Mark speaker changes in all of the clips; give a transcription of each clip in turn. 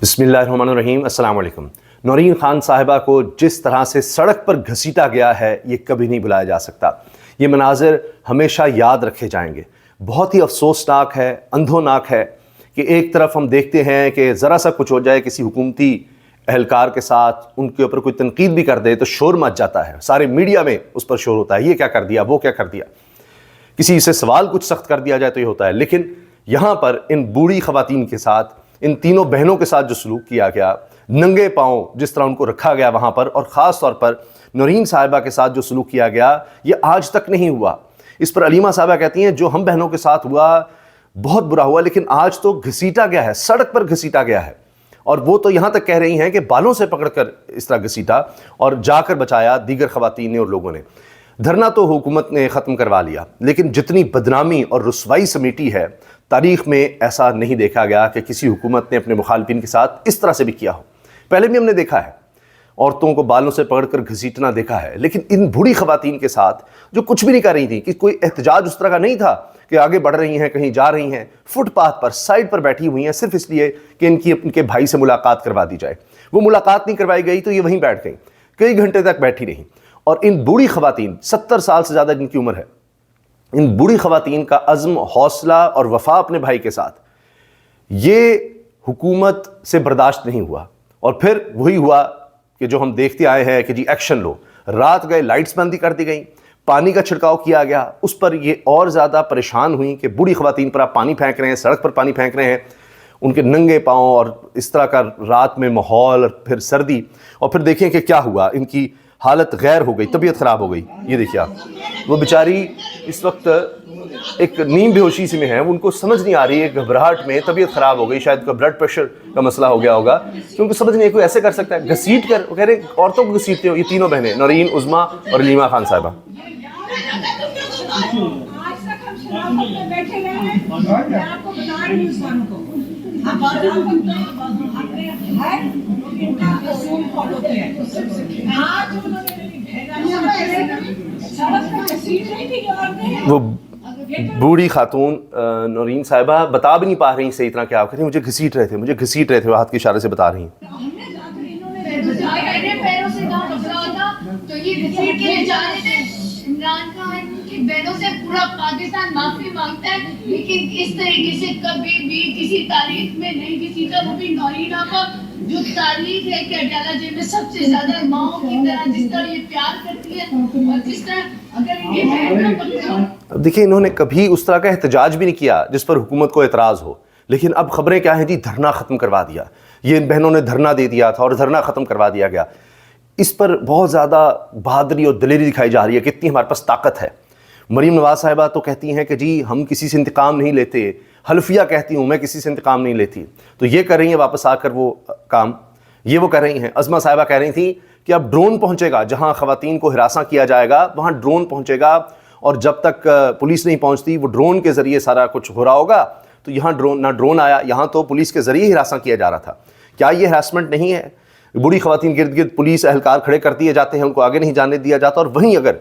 Speaker 1: بسم اللہ الرحمن الرحیم۔ السلام علیکم۔ نورین خان صاحبہ کو جس طرح سے سڑک پر گھسیٹا گیا ہے یہ کبھی نہیں بھلایا جا سکتا۔ یہ مناظر ہمیشہ یاد رکھے جائیں گے۔ بہت ہی افسوسناک ہے، اندھوناک ہے کہ ایک طرف ہم دیکھتے ہیں کہ ذرا سا کچھ ہو جائے کسی حکومتی اہلکار کے ساتھ، ان کے اوپر کوئی تنقید بھی کر دے تو شور مچ جاتا ہے، سارے میڈیا میں اس پر شور ہوتا ہے، یہ کیا کر دیا، وہ کیا کر دیا، کسی سے سوال کچھ سخت کر دیا جائے تو یہ ہوتا ہے۔ لیکن یہاں پر ان بوڑھی خواتین کے ساتھ، ان تینوں بہنوں کے ساتھ جو سلوک کیا گیا، ننگے پاؤں جس طرح ان کو رکھا گیا وہاں پر، اور خاص طور پر نورین صاحبہ کے ساتھ جو سلوک کیا گیا، یہ آج تک نہیں ہوا۔ اس پر علیمہ صاحبہ کہتی ہیں جو ہم بہنوں کے ساتھ ہوا بہت برا ہوا، لیکن آج تو گھسیٹا گیا ہے، سڑک پر گھسیٹا گیا ہے، اور وہ تو یہاں تک کہہ رہی ہیں کہ بالوں سے پکڑ کر اس طرح گھسیٹا اور جا کر بچایا دیگر خواتین نے اور لوگوں نے۔ دھرنا تو حکومت نے ختم کروا لیا، لیکن جتنی بدنامی اور رسوائی سمیٹی ہے، تاریخ میں ایسا نہیں دیکھا گیا کہ کسی حکومت نے اپنے مخالفین کے ساتھ اس طرح سے بھی کیا ہو۔ پہلے بھی ہم نے دیکھا ہے، عورتوں کو بالوں سے پکڑ کر گھسیٹنا دیکھا ہے، لیکن ان بوڑھی خواتین کے ساتھ جو کچھ بھی نہیں کر رہی تھیں، کہ کوئی احتجاج اس طرح کا نہیں تھا کہ آگے بڑھ رہی ہیں، کہیں جا رہی ہیں، فٹ پاتھ پر سائڈ پر بیٹھی ہوئی ہیں صرف اس لیے کہ ان کے بھائی سے ملاقات کروا دی جائے۔ وہ ملاقات نہیں کروائی گئی تو یہ وہیں بیٹھ گئیں، کئی گھنٹے تک بیٹھی رہیں۔ اور ان بوڑھی خواتین، 70 سال سے زیادہ جن کی عمر ہے، ان بوڑھی خواتین کا عزم، حوصلہ اور وفا اپنے بھائی کے ساتھ، یہ حکومت سے برداشت نہیں ہوا۔ اور پھر وہی ہوا کہ جو ہم دیکھتے آئے ہیں کہ جی ایکشن لو، رات گئے، لائٹس بندی کر دی گئیں، پانی کا چھڑکاؤ کیا گیا، اس پر یہ اور زیادہ پریشان ہوئیں کہ بوڑھی خواتین پر آپ پانی پھینک رہے ہیں، سڑک پر پانی پھینک رہے ہیں، ان کے ننگے پاؤں، اور اس طرح کا رات میں ماحول، اور پھر سردی، اور پھر دیکھیں کہ کیا ہوا، ان کی حالت غیر ہو گئی، طبیعت خراب ہو گئی۔ یہ دیکھیے آپ، وہ بیچاری اس وقت ایک نیم بے ہوشی سے میں ہے، ان کو سمجھ نہیں آ رہی ہے، گھبراہٹ میں طبیعت خراب ہو گئی، شاید کا بلڈ پریشر کا مسئلہ ہو گیا ہوگا، کہ ان کو سمجھ نہیں ہے کوئی ایسے کر سکتا ہے، گھسیٹ کر، وہ کہہ رہے ہیں عورتوں کو گھسیٹتے ہو، یہ تینوں بہنیں، نورین، عظمیٰ اور علیمہ خان صاحبہ۔ وہ بوڑھی خاتون نورین صاحبہ بتا بھی نہیں پا رہی صحیح طرح کیا آپ کہتے ہیں، مجھے گھسیٹ رہے تھے، مجھے گھسیٹ رہے تھے، وہ ہاتھ کے اشارے سے بتا رہی ہیں۔
Speaker 2: تو یہ گھسیٹ کے لے جا رہے تھے۔ عمران خان کی بہنوں سے پورا پاکستان معافی مانگتا ہے، لیکن اس طریقے سے کبھی بھی کسی تاریخ میں نہیں گھسیٹا، وہ بھی نورینہ کو، جو تاریخ ہے کہ اڈالہ جیل میں سب سے زیادہ ماؤں کی طرح جس طرح یہ پیار کرتی ہے، اور جس طرح اگر یہ بہن کا
Speaker 1: اب دیکھیں، انہوں نے کبھی اس طرح کا احتجاج بھی نہیں کیا جس پر حکومت کو اعتراض ہو، لیکن اب خبریں کیا ہیں جی، دھرنا ختم کروا دیا۔ یہ ان بہنوں نے دھرنا دے دیا تھا اور دھرنا ختم کروا دیا گیا۔ اس پر بہت زیادہ بہادری اور دلیری دکھائی جا رہی ہے کہ اتنی ہمارے پاس طاقت ہے۔ مریم نواز صاحبہ تو کہتی ہیں کہ جی ہم کسی سے انتقام نہیں لیتے، حلفیہ کہتی ہوں میں کسی سے انتقام نہیں لیتی، تو یہ کر رہی ہیں واپس آ کر وہ کام، یہ وہ کر رہی ہیں۔ عظمیٰ صاحبہ کہہ رہی تھیں کہ اب ڈرون پہنچے گا، جہاں خواتین کو ہراساں کیا جائے گا وہاں ڈرون پہنچے گا، اور جب تک پولیس نہیں پہنچتی وہ ڈرون کے ذریعے سارا کچھ ہو رہا ہوگا۔ تو یہاں نہ ڈرون آیا، یہاں تو پولیس کے ذریعے ہراساں کیا جا رہا تھا۔ کیا یہ ہراسمنٹ نہیں ہے؟ بوڑھی خواتین گرد گرد پولیس اہلکار کھڑے کر دیے جاتے ہیں، ان کو آگے نہیں جانے دیا جاتا، اور وہیں اگر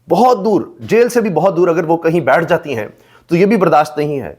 Speaker 1: بہت دور، جیل سے بھی بہت دور اگر وہ کہیں بیٹھ جاتی ہیں تو یہ بھی برداشت نہیں ہے۔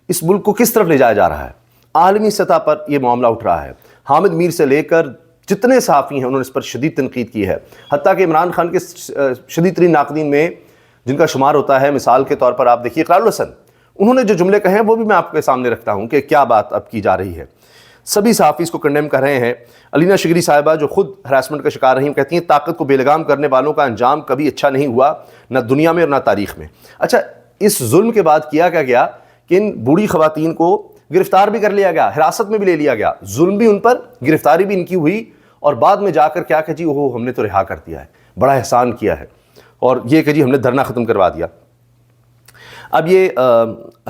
Speaker 1: اس ملک کو کس طرف لے جایا جا رہا ہے؟ عالمی سطح پر یہ معاملہ اٹھ رہا ہے۔ حامد میر سے لے کر جتنے صحافی ہیں انہوں نے اس پر شدید تنقید کی ہے، حتیٰ کہ عمران خان کے شدید ترین ناقدین میں جن کا شمار ہوتا ہے، مثال کے طور پر آپ دیکھیے اقرار الحسن، انہوں نے جو جملے کہے ہیں وہ بھی میں آپ کے سامنے رکھتا ہوں کہ کیا بات اب کی جا رہی ہے۔ سبھی صحافی اس کو کنڈیم کر رہے ہیں۔ علینا شگری صاحبہ جو خود ہراسمنٹ کا شکار رہی، کہتی ہیں طاقت کو بے لگام کرنے والوں کا انجام کبھی اچھا نہیں ہوا، نہ دنیا میں اور نہ تاریخ میں۔ اچھا، اس ظلم کے بعد کیا گیا کہ ان بوڑھی خواتین کو گرفتار بھی کر لیا گیا، حراست میں بھی لے لیا گیا، ظلم بھی ان پر، گرفتاری بھی ان کی ہوئی، اور بعد میں جا کر کیا کہ جی وہ ہم نے تو رہا کر دیا ہے، بڑا احسان کیا ہے، اور یہ کہ جی ہم نے دھرنا ختم کروا دیا۔ اب یہ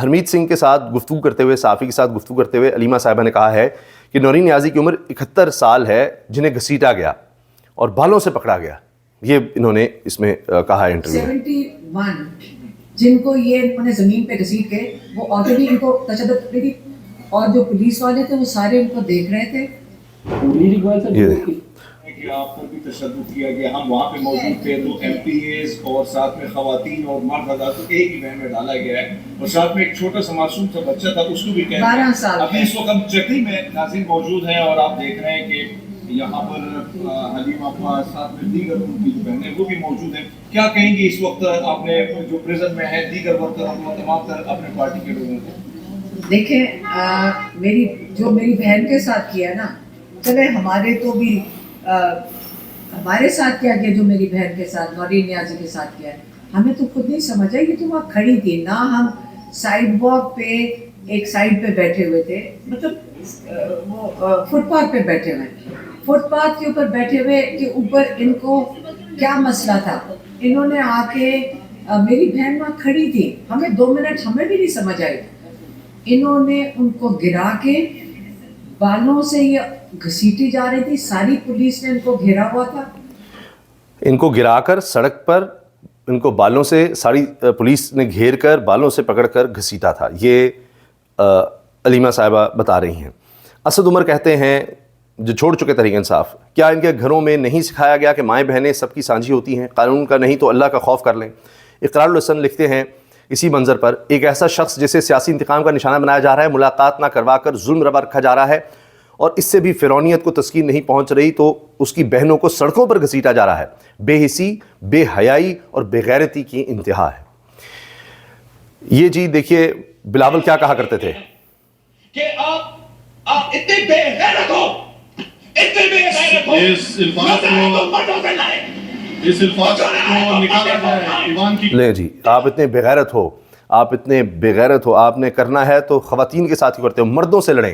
Speaker 1: ہرمیت سنگھ کے ساتھ گفتگو کرتے ہوئے، صحافی کے ساتھ گفتگو کرتے ہوئے علیمہ صاحبہ نے کہا ہے کہ نورین نیازی کی عمر 71 سال ہے، جنہیں گھسیٹا گیا اور بالوں سے پکڑا گیا، یہ انہوں نے اس میں کہا ہے انٹرویو میں۔
Speaker 3: 71 جن کو یہ انہوں نے زمین پہ گھسیٹ کے، وہ آلریڈی ان کو تشدد کر رہی تھی، اور جو پولیس والے تھے وہ سارے ان کو دیکھ رہے تھے۔
Speaker 4: کہ آپ پر بھی تشدد کیا گیا. ہم وہاں پہ موجود تھے تو ایم پی ایز اور ساتھ میں خواتین اور مرد حضرات کو ایک ہی وین میں ڈالا گیا ہے, اور ساتھ میں ایک چھوٹا سا معصوم سا بچہ تھا, اس کو بھی کہتے
Speaker 3: 12 سال.
Speaker 4: ابھی اس وقت ہم چکری میں ناظرین موجود ہیں اور آپ دیکھ رہے ہیں کہ یہاں پر حلیم آپا ساتھ میں دیگر ان کی جو بہنیں وہ بھی موجود ہیں. کیا کہیں گے اس وقت آپ نے جو پریزن میں ہیں دیگر ورکروں کو, تمام تر اپنے پارٹی کے لوگوں کو؟
Speaker 3: دیکھیں میری بہن کے ساتھ کیا نا, چلے ہمارے تو بھی ہمارے ساتھ کیا جو میری بہن کے ساتھ نورین نیازی کے ساتھ کیا ہے, ہمیں تو خود نہیں سمجھ آئی کہ تم وہاں کھڑی تھی نہ. ہم سائڈ واک پہ ایک سائڈ پہ بیٹھے ہوئے تھے, مطلب وہ فٹ پاتھ پہ بیٹھے ہوئے, فٹ پاتھ کے اوپر بیٹھے ہوئے کہ اوپر ان کو کیا مسئلہ تھا. انہوں نے آ کے میری بہن وہاں کھڑی تھی, ہمیں 2 منٹ ہمیں بھی نہیں سمجھ آئی. انہوں نے ان کو گرا کے بالوں سے یہ گھسیٹی جا رہی تھی, ساری پولیس نے ان کو گھیرا ہوا تھا.
Speaker 1: ان کو گرا کر سڑک پر ان کو بالوں سے ساری پولیس نے گھیر کر بالوں سے پکڑ کر گھسیٹا تھا. یہ علیمہ صاحبہ بتا رہی ہیں. اسد عمر کہتے ہیں جو چھوڑ چکے تحریک انصاف, کیا ان کے گھروں میں نہیں سکھایا گیا کہ مائیں بہنیں سب کی سانجھی ہوتی ہیں, قانون کا نہیں تو اللہ کا خوف کر لیں. اقرار الحسن لکھتے ہیں اسی منظر پر, ایک ایسا شخص جسے سیاسی انتقام کا نشانہ بنایا جا رہا ہے, ملاقات نہ کروا کر ظلم روا رکھا جا رہا ہے اور اس سے بھی فرعونیت کو تسکین نہیں پہنچ رہی تو اس کی بہنوں کو سڑکوں پر گھسیٹا جا رہا ہے. بے حسی, بے حیائی اور بے غیرتی کی انتہا ہے. یہ جی دیکھیے بلاول کیا کہا کرتے تھے
Speaker 5: کہ آپ اتنے بے غیرت ہو, اتنے بے غیرت ہو,
Speaker 6: اس الفاظ کو نکالا جائے ایوان کی.
Speaker 1: لیں جی, آپ اتنے بغیرت ہو, آپ اتنے بغیرت ہو, آپ نے کرنا ہے تو خواتین کے ساتھ ہی کرتے ہو, مردوں سے لڑیں.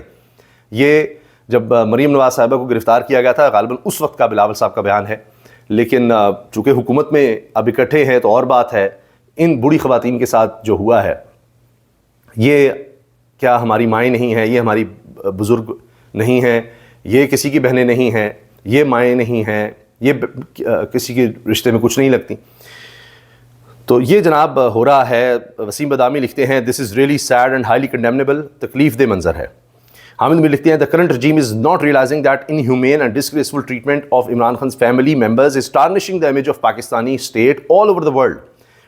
Speaker 1: یہ جب مریم نواز صاحبہ کو گرفتار کیا گیا تھا غالباً اس وقت کا بلاول صاحب کا بیان ہے, لیکن چونکہ حکومت میں اب اکٹھے ہیں تو اور بات ہے. ان بوڑھی خواتین کے ساتھ جو ہوا ہے, یہ کیا ہماری مائیں نہیں ہیں, یہ ہماری بزرگ نہیں ہیں, یہ کسی کی بہنیں نہیں ہیں, یہ مائیں نہیں ہیں, یہ کسی کے رشتے میں کچھ نہیں لگتی. تو یہ جناب ہو رہا ہے. وسیم بدامی لکھتے ہیں this is really sad and highly condemnable, تکلیف دہ منظر ہے. حامد میں لکھتے ہیں the current regime is not realizing that inhumane and disgraceful treatment of Imran Khan's family members is tarnishing the image of Pakistani state all over the world.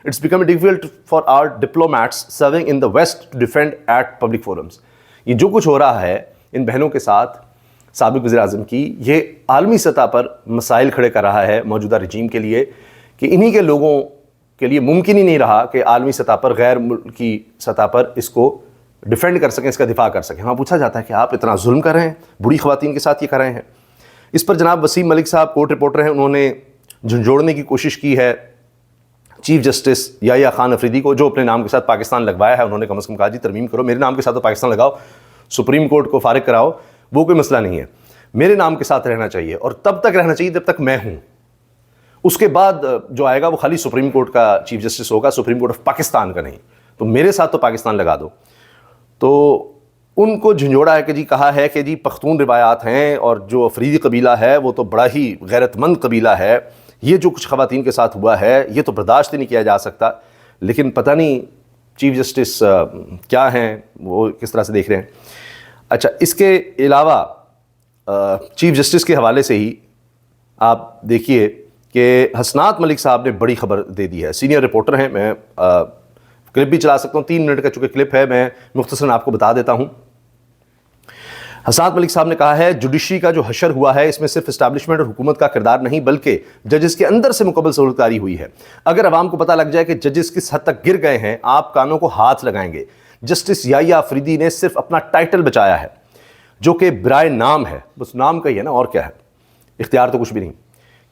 Speaker 1: It's becoming difficult for our diplomats serving in the West to defend at public forums. یہ جو کچھ ہو رہا ہے ان بہنوں کے ساتھ سابق وزیر اعظم کی, یہ عالمی سطح پر مسائل کھڑے کر رہا ہے موجودہ رجیم کے لیے کہ انہی کے لوگوں کے لیے ممکن ہی نہیں رہا کہ عالمی سطح پر غیر ملکی سطح پر اس کو ڈیفینڈ کر سکیں, اس کا دفاع کر سکیں. وہاں پوچھا جاتا ہے کہ آپ اتنا ظلم کر رہے ہیں, بوڑھی خواتین کے ساتھ یہ کر رہے ہیں. اس پر جناب وسیم ملک صاحب کورٹ رپورٹر ہیں, انہوں نے جھنجھوڑنے کی کوشش کی ہے چیف جسٹس یحییٰ خان افریدی کو, جو اپنے نام کے ساتھ پاکستان لگوایا ہے. انہوں نے کم از کم کہا جی ترمیم کرو, میرے نام کے ساتھ تو پاکستان لگاؤ, سپریم کورٹ کو فارغ کراؤ, وہ کوئی مسئلہ نہیں ہے, میرے نام کے ساتھ رہنا چاہیے اور تب تک رہنا چاہیے جب تک میں ہوں. اس کے بعد جو آئے گا وہ خالی سپریم کورٹ کا چیف جسٹس ہوگا, سپریم کورٹ آف پاکستان کا نہیں. تو میرے ساتھ تو پاکستان لگا دو. تو ان کو جھنجھوڑا ہے کہ جی, کہا ہے کہ جی پختون روایات ہیں اور جو افریدی قبیلہ ہے وہ تو بڑا ہی غیرت مند قبیلہ ہے, یہ جو کچھ خواتین کے ساتھ ہوا ہے یہ تو برداشت ہی نہیں کیا جا سکتا. لیکن پتہ نہیں چیف جسٹس کیا ہیں, وہ کس طرح سے دیکھ رہے ہیں. اچھا, اس کے علاوہ چیف جسٹس کے حوالے سے ہی آپ دیکھیے کہ حسنات ملک صاحب نے بڑی خبر دے دی ہے. سینئر رپورٹر ہیں, میں کلپ بھی چلا سکتا ہوں, 3 منٹ کا چونکہ کلپ ہے, میں مختصراً آپ کو بتا دیتا ہوں. حسنات ملک صاحب نے کہا ہے جوڈیشری کا جو حشر ہوا ہے اس میں صرف اسٹیبلشمنٹ اور حکومت کا کردار نہیں بلکہ ججز کے اندر سے مکمل سہولتکاری ہوئی ہے. اگر عوام کو پتہ لگ جائے کہ ججز کس حد تک گر گئے ہیں آپ کانوں کو ہاتھ لگائیں گے. جسٹس یحییٰ افریدی نے صرف اپنا ٹائٹل بچایا ہے جو کہ برائے نام ہے, بس نام کا ہی ہے نا, اور کیا ہے, اختیار تو کچھ بھی نہیں,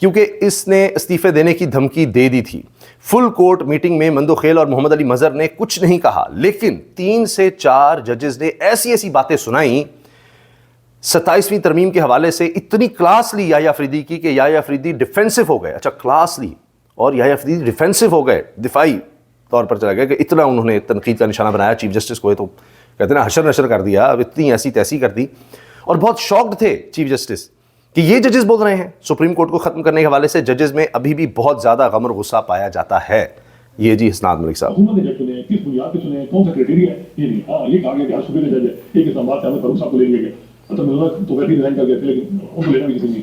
Speaker 1: کیونکہ اس نے استعفے دینے کی دھمکی دے دی تھی. فل کورٹ میٹنگ میں مندو خیل اور محمد علی مظہر نے کچھ نہیں کہا, لیکن 3 سے 4 ججز نے ایسی ایسی باتیں سنائیں 27ویں ترمیم کے حوالے سے, اتنی کلاس لی یحییٰ افریدی کی کہ یحییٰ افریدی ڈیفینسو ہو گئے. اچھا, کلاس لی اور یحییٰ افریدی ڈیفینسو ہو گئے, دفاعی طور پر چلا گیا کہ اتنا انہوں نے تنقید کا نشانہ بنایا چیف جسٹس کو. تو کہتے ہیں نا حشر نشر کر دیا, اب اتنی ایسی تیسی کر دی. اور بہت شاکڈ تھے چیف جسٹس کہ یہ ججز بول رہے ہیں سپریم کورٹ کو ختم کرنے کے حوالے سے ججز میں ابھی بھی بہت زیادہ غم اور غصہ پایا جاتا ہے. یہ جی حسنات ملک صاحب.
Speaker 6: حکومت نے جب چنے کس بنیاد پہ چنے, کون سا کرائٹیریا ہے, یہ نہیں. ہاں یہ کہا گیا کہ آج صبح کے جج ہے, ایک اسلام آباد سے ہمیں فاروق صاحب کو لیں گے, تو میں بھی ریزائن کر گئے تھے, لیکن ان کو لینا بھی کسی نہیں.